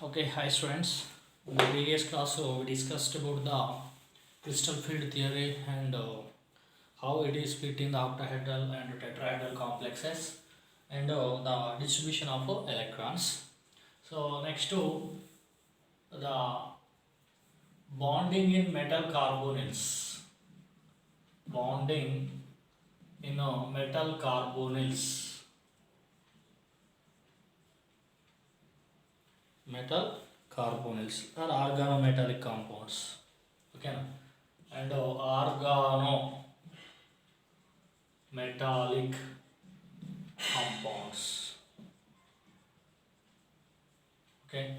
Okay, hi students. In the previous class, we discussed about the crystal field theory and how it is split in the octahedral and tetrahedral complexes and the distribution of electrons. So next to the bonding in metal carbonyls. Bonding in metal carbonyls. Metal carbonyls are organometallic compounds. Okay, and organometallic compounds. Okay,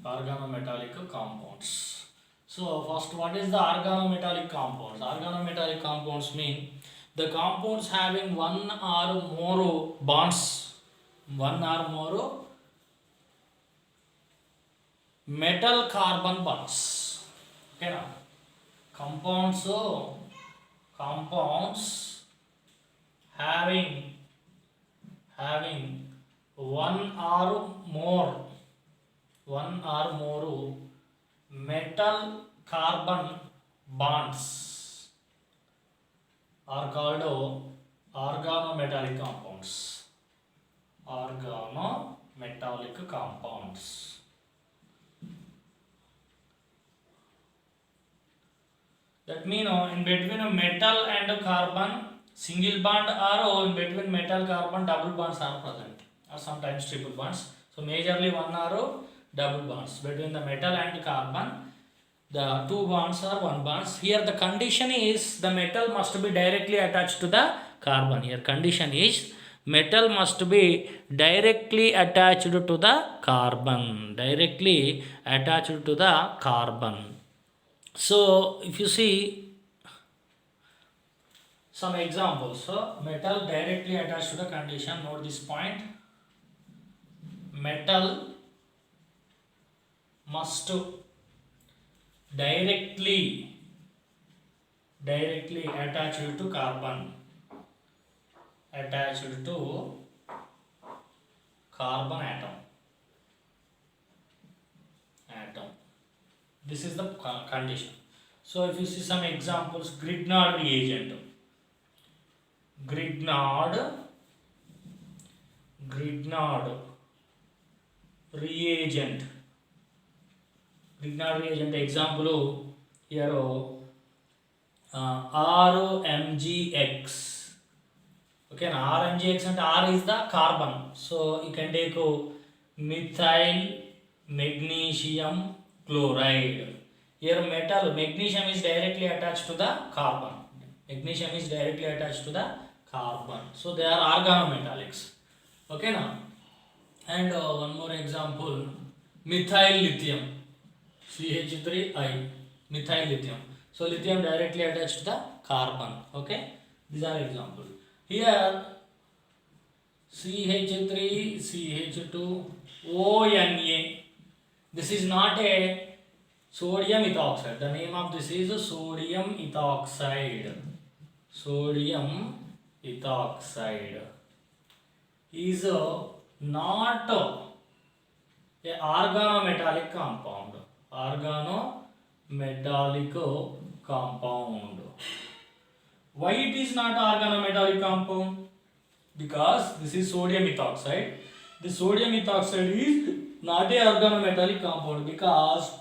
organometallic compounds. So first, what is the organometallic compounds? Organometallic compounds mean the compounds having one or more bonds, one or more metal carbon bonds. Okay, now compounds having one or more metal carbon bonds are called organometallic compounds. Organometallic compounds. That means in between a metal and a carbon single bond or in between metal carbon double bonds are present or sometimes triple bonds. So majorly one or double bonds between the metal and carbon. The two bonds are one bonds. Here the condition is the metal must be directly attached to the carbon. Here condition is metal must be directly attached to the carbon. Directly attached to the carbon. So if you see some examples, so metal directly attached to the condition, note this point. Metal must directly attached to carbon, attached to carbon atom. This is the condition. So if you see some examples, Grignard reagent. Grignard reagent. Grignard reagent example here RMGX. Okay, now RMGX and R is the carbon. So you can take methyl magnesium chloride. Here metal magnesium is directly attached to the carbon. Magnesium is directly attached to the carbon. So they are organometallics. Okay now. And one more example, methyl lithium. CH3I, methyl lithium. So lithium directly attached to the carbon. Okay, these are examples. Here CH3, CH2, ONA. This is not a sodium ethoxide. The name of this is sodium ethoxide. Sodium ethoxide is not a organometallic compound. Organometallic compound. Why it is not organometallic compound? Because this is sodium ethoxide. The sodium ethoxide is not a organometallic compound because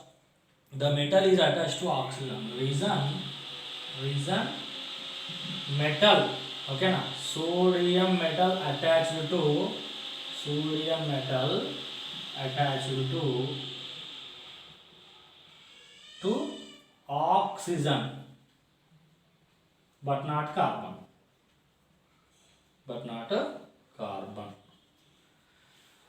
the metal is attached to oxygen. Reason metal. Okay na. Sodium metal attached to oxygen but not carbon.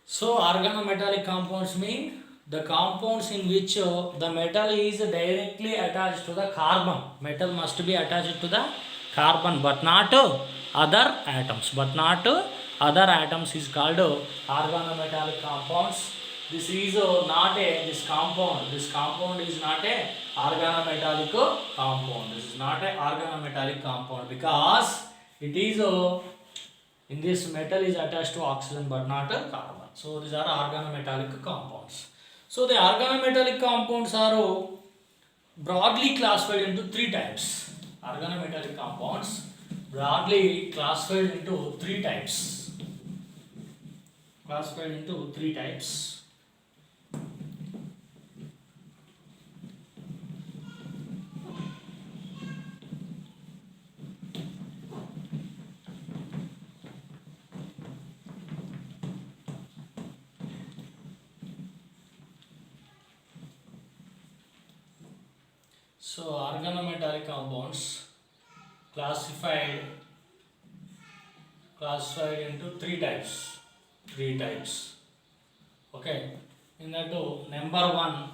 So organometallic compounds mean the compounds in which the metal is directly attached to the carbon. Metal must be attached to the carbon but not other atoms. Other atoms is called organometallic compounds. This is not a this compound is not a organometallic compound. This is not a organometallic compound because it is In this, metal is attached to oxygen but not a carbon. So these are organometallic compounds. So the organometallic compounds are broadly classified into three types. Organometallic compounds broadly classified into three types. Classified into three types. So organometallic compounds classified into three types. Okay. In that, number one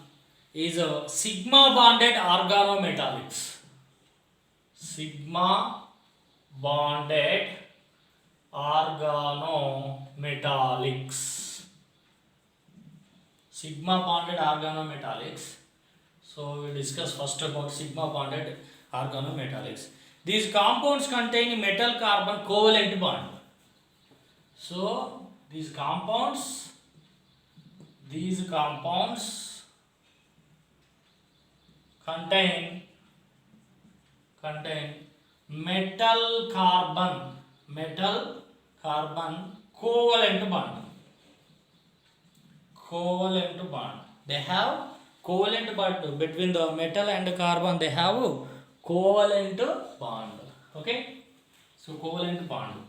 is sigma bonded organometallics. Sigma bonded organometallics. Sigma bonded organometallics. So we discuss first about sigma bonded organometallics. These compounds contain metal carbon covalent bond. So these compounds contain metal carbon covalent bond. They have covalent bond between the metal and the carbon. They have covalent bond. Okay, so covalent bond.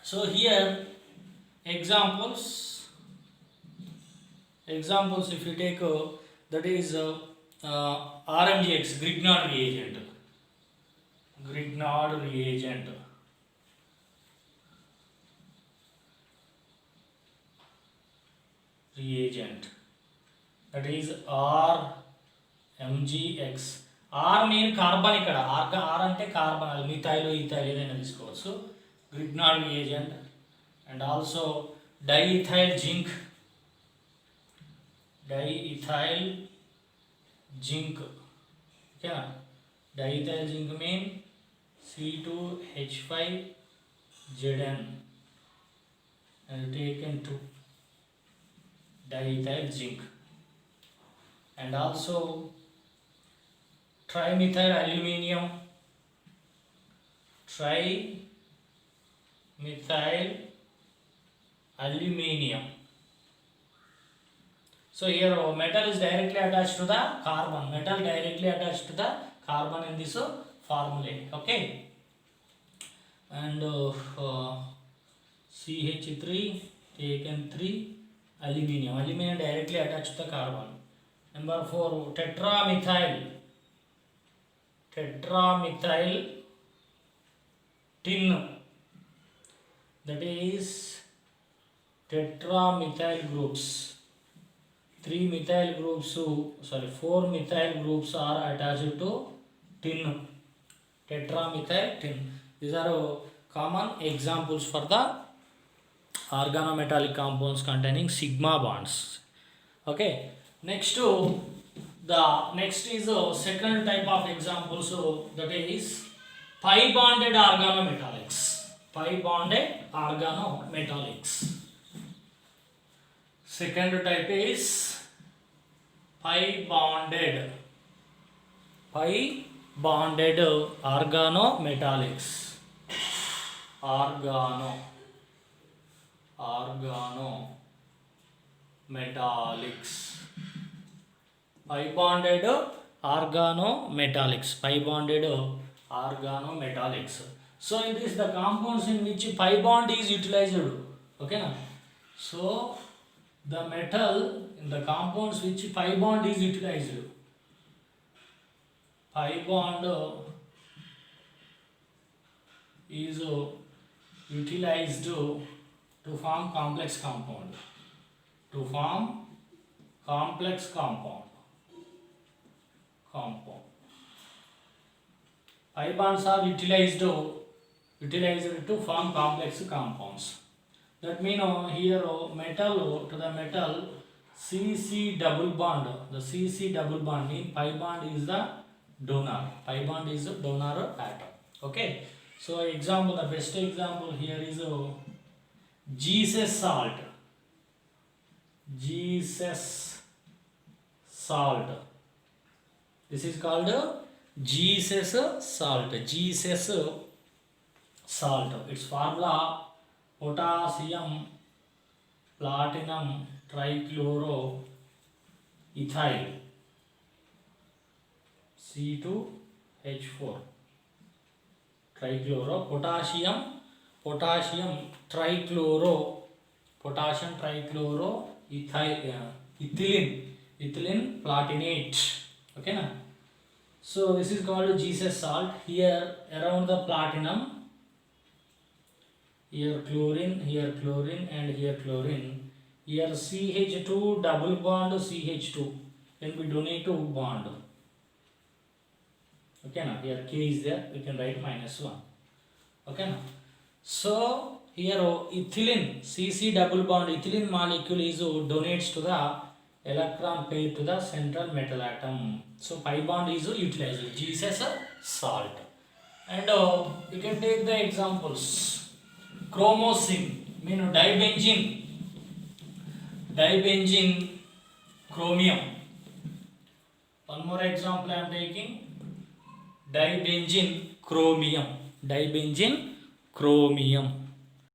So here examples if you take that is RMGX, Grignard reagent, that is RMGX. R mean carbon ikkada, R ante carbon, methyl ethyl edaina teesukovachu. Grignard reagent, and also diethyl zinc. Okay, diethyl zinc mean C2H5Zn and taken to diethyl zinc, and also trimethyl aluminium. So here metal is directly attached to the carbon. In this formula. Okay, and CH3 taken 3 aluminium directly attached to the carbon. Number 4, tetramethyl tin, that is tetramethyl groups. 4 methyl groups are attached to tin, tetramethyl tin. These are common examples for the organometallic compounds containing sigma bonds. Okay, next is second type of example, so that is pi bonded organometallics. Second type is pi bonded organometallics. Pi bonded organometallics. So in this, the compounds in which pi bond is utilized. Okay, na? So the metal in the compounds which pi bond is utilized. Pi bond is utilized to form complex compound. Pi bonds are utilized to form complex compounds. That means here metal to the metal CC double bond. The CC double bond means pi bond is the donor. Pi bond is the donor atom. Okay. So example, the best example here is Jesus salt. Jesus salt. This is called Jesus salt. Jesus salt. Its formula potassium platinum trichloroethyl C2H4 trichloro potassium trichloro ethylene platinate. Okay na? So this is called Jesus salt. Here around the platinum, here chlorine, and here chlorine. Here CH2 double bond CH2. Then we donate to bond. Okay na? Here K is there. We can write -1. Okay na? So here ethylene CC double bond ethylene molecule is donates to the electron pair to the central metal atom. So pi bond is utilized. Jesus salt. And you can take the examples. Chromosine, mean dibenzene chromium. One more example I am taking. Dibenzene chromium.